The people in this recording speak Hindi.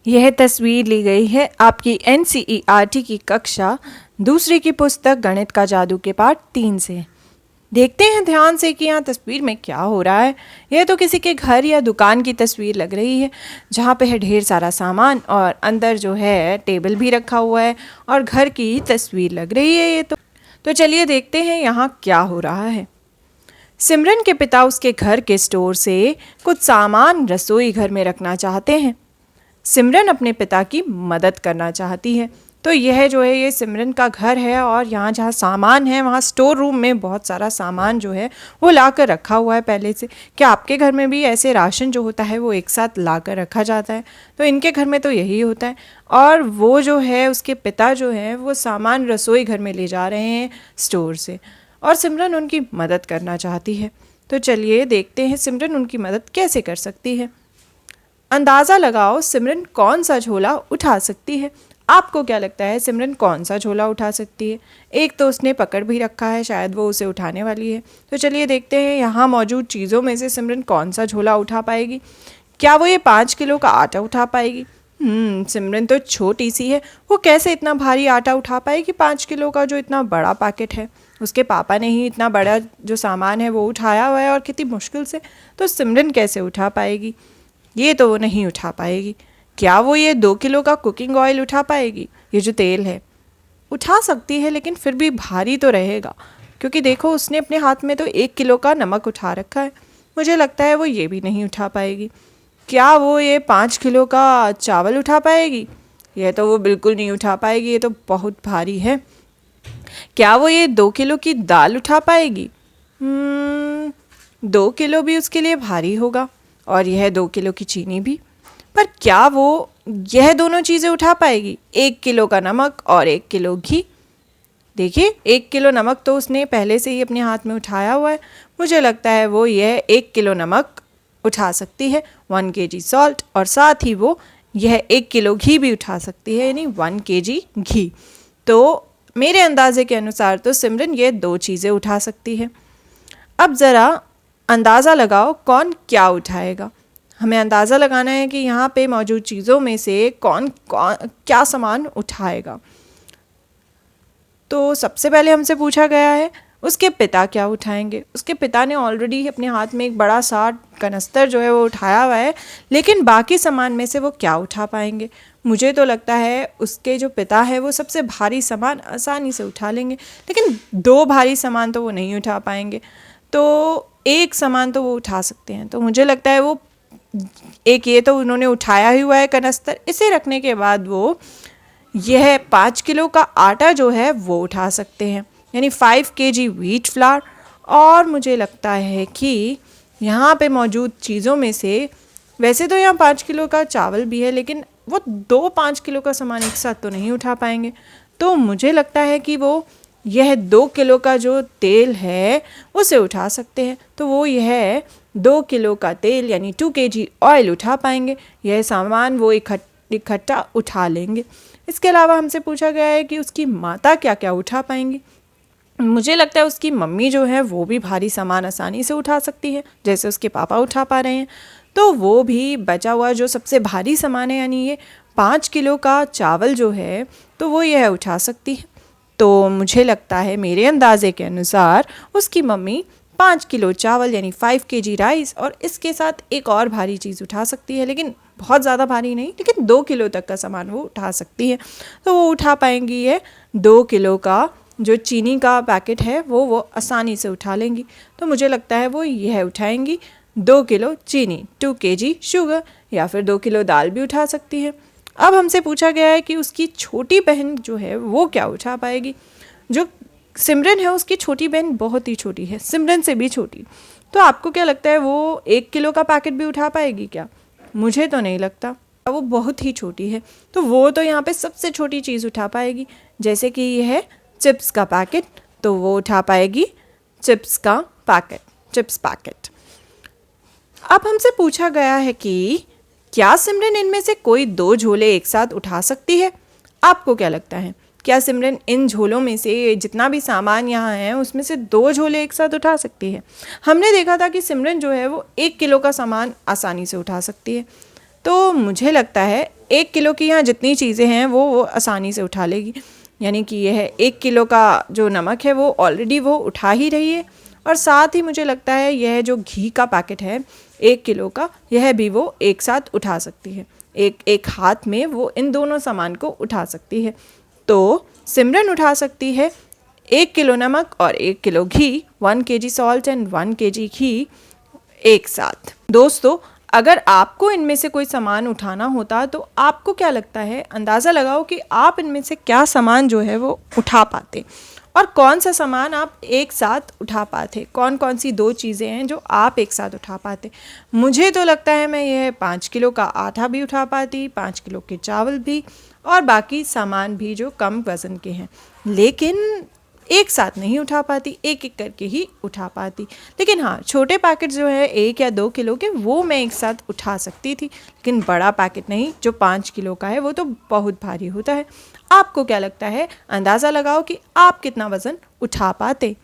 यह तस्वीर ली गई है आपकी NCERT की कक्षा दूसरी की पुस्तक गणित का जादू के पाठ 3 से। देखते हैं ध्यान से कि यहाँ तस्वीर में क्या हो रहा है। यह तो किसी के घर या दुकान की तस्वीर लग रही है, जहाँ पे है ढेर सारा सामान और अंदर जो है टेबल भी रखा हुआ है और घर की तस्वीर लग रही है ये तो चलिए देखते हैं यहाँ क्या हो रहा है। सिमरन के पिता उसके घर के स्टोर से कुछ सामान रसोई घर में रखना चाहते हैं। सिमरन अपने पिता की मदद करना चाहती है। तो यह जो है ये सिमरन का घर है और यहाँ जहाँ सामान है वहाँ स्टोर रूम में बहुत सारा सामान जो है वो ला कर रखा हुआ है पहले से। क्या आपके घर में भी ऐसे राशन जो होता है वो एक साथ ला कर रखा जाता है? तो इनके घर में तो यही होता है। और वो जो है उसके पिता जो है वो सामान रसोई घर में ले जा रहे हैं स्टोर से और सिमरन उनकी मदद करना चाहती है। तो चलिए देखते हैं सिमरन उनकी मदद कैसे कर सकती है। अंदाज़ा लगाओ सिमरन कौन सा झोला उठा सकती है। आपको क्या लगता है सिमरन कौन सा झोला उठा सकती है? एक तो उसने पकड़ भी रखा है, शायद वो उसे उठाने वाली है। तो चलिए देखते हैं यहाँ मौजूद चीज़ों में से सिमरन कौन सा झोला उठा पाएगी। क्या वो ये 5 किलो का आटा उठा पाएगी? सिमरन तो छोटी सी है, वो कैसे इतना भारी आटा उठा पाएगी 5 किलो का जो इतना बड़ा पैकेट है। उसके पापा ने ही इतना बड़ा जो सामान है वो उठाया हुआ है और कितनी मुश्किल से। तो सिमरन कैसे उठा पाएगी? ये तो वो नहीं उठा पाएगी। क्या वो ये 2 किलो का कुकिंग ऑयल उठा पाएगी? ये जो तेल है उठा सकती है, लेकिन फिर भी भारी तो रहेगा, क्योंकि देखो उसने अपने हाथ में तो 1 किलो का नमक उठा रखा है। मुझे लगता है वो ये भी नहीं उठा पाएगी। क्या वो ये 5 किलो का चावल उठा पाएगी? यह तो वो बिल्कुल नहीं उठा पाएगी, ये तो बहुत भारी है। क्या वो ये 2 किलो की दाल उठा पाएगी? 2 किलो भी उसके लिए भारी होगा और यह 2 किलो की चीनी भी। पर क्या वो यह दोनों चीज़ें उठा पाएगी? 1 किलो का नमक और 1 किलो घी। देखिए 1 किलो नमक तो उसने पहले से ही अपने हाथ में उठाया हुआ है। मुझे लगता है वो यह 1 किलो नमक उठा सकती है, 1 kg सॉल्ट, और साथ ही वो यह 1 किलो घी भी उठा सकती है, यानी 1 kg घी। तो मेरे अंदाजे के अनुसार तो सिमरन ये 2 चीज़ें उठा सकती है। अब ज़रा अंदाज़ा लगाओ कौन क्या उठाएगा। हमें अंदाज़ा लगाना है कि यहाँ पे मौजूद चीज़ों में से कौन क्या सामान उठाएगा। तो सबसे पहले हमसे पूछा गया है उसके पिता क्या उठाएंगे। उसके पिता ने ऑलरेडी अपने हाथ में एक बड़ा सा कनस्तर जो है वो उठाया हुआ है, लेकिन बाकी सामान में से वो क्या उठा पाएंगे। मुझे तो लगता है उसके जो पिता है वो सबसे भारी सामान आसानी से उठा लेंगे, लेकिन 2 भारी सामान तो वो नहीं उठा पाएंगे। तो एक सामान तो वो उठा सकते हैं। तो मुझे लगता है वो एक ये तो उन्होंने उठाया ही हुआ है कनस्तर, इसे रखने के बाद वो यह 5 किलो का आटा जो है वो उठा सकते हैं, यानी 5 kg व्हीट फ्लावर। और मुझे लगता है कि यहाँ पे मौजूद चीज़ों में से वैसे तो यहाँ 5 किलो का चावल भी है, लेकिन वो 5 किलो का सामान एक साथ तो नहीं उठा पाएंगे। तो मुझे लगता है कि वो यह 2 किलो का जो तेल है उसे उठा सकते हैं। तो वो यह 2 किलो का तेल यानी 2 kg ऑयल उठा पाएंगे। यह सामान वो इकट्ठा उठा लेंगे। इसके अलावा हमसे पूछा गया है कि उसकी माता क्या क्या उठा पाएंगी। मुझे लगता है उसकी मम्मी जो है वो भी भारी सामान आसानी से उठा सकती है, जैसे उसके पापा उठा पा रहे हैं। तो वो भी बचा हुआ जो सबसे भारी सामान है, यानी ये 5 किलो का चावल जो है, तो वो यह उठा सकती है। तो मुझे लगता है मेरे अंदाजे के अनुसार उसकी मम्मी 5 किलो चावल यानी 5 kg राइस और इसके साथ एक और भारी चीज़ उठा सकती है, लेकिन बहुत ज़्यादा भारी नहीं, लेकिन 2 किलो तक का सामान वो उठा सकती है। तो वो उठा पाएंगी ये 2 किलो का जो चीनी का पैकेट है वो आसानी से उठा लेंगी। तो मुझे लगता है वो यह उठाएंगी 2 किलो चीनी, 2 kg शुगर, या फिर 2 किलो दाल भी उठा सकती है। अब हमसे पूछा गया है कि उसकी छोटी बहन जो है वो क्या उठा पाएगी। जो सिमरन है उसकी छोटी बहन बहुत ही छोटी है, सिमरन से भी छोटी। तो आपको क्या लगता है वो 1 किलो का पैकेट भी उठा पाएगी क्या? मुझे तो नहीं लगता, वो बहुत ही छोटी है। तो वो तो यहाँ पे सबसे छोटी चीज़ उठा पाएगी, जैसे कि ये है चिप्स का पैकेट, तो वो उठा पाएगी चिप्स का पैकेट, चिप्स पैकेट। अब हमसे पूछा गया है कि क्या सिमरन इनमें से कोई 2 झोले एक साथ उठा सकती है। आपको क्या लगता है क्या सिमरन इन झोलों में से जितना भी सामान यहाँ है उसमें से 2 झोले एक साथ उठा सकती है? हमने देखा था कि सिमरन जो है वो 1 किलो का सामान आसानी से उठा सकती है। तो मुझे लगता है 1 किलो की यहाँ जितनी चीज़ें हैं वो आसानी से उठा लेगी। यानी कि यह 1 किलो का जो नमक है वो ऑलरेडी वो उठा ही रही है, और साथ ही मुझे लगता है यह जो घी का पैकेट है 1 किलो का, यह भी वो एक साथ उठा सकती है। एक हाथ में वो इन दोनों सामान को उठा सकती है। तो सिमरन उठा सकती है 1 किलो नमक और 1 kilo ghee, 1 kg salt and 1 kg घी एक साथ। दोस्तों, अगर आपको इनमें से कोई सामान उठाना होता तो आपको क्या लगता है, अंदाज़ा लगाओ कि आप इनमें से क्या सामान जो है वो उठा पाते, और कौन सा सामान आप एक साथ उठा पाते। कौन कौन सी 2 चीज़ें हैं जो आप एक साथ उठा पाते। मुझे तो लगता है मैं यह 5 किलो का आटा भी उठा पाती, 5 किलो के चावल भी, और बाकी सामान भी जो कम वज़न के हैं, लेकिन एक साथ नहीं उठा पाती, एक एक करके ही उठा पाती। लेकिन हाँ, छोटे पैकेट जो है 1 या 2 किलो के, वो मैं एक साथ उठा सकती थी, लेकिन बड़ा पैकेट नहीं जो 5 किलो का है, वो तो बहुत भारी होता है। आपको क्या लगता है, अंदाज़ा लगाओ कि आप कितना वज़न उठा पाते।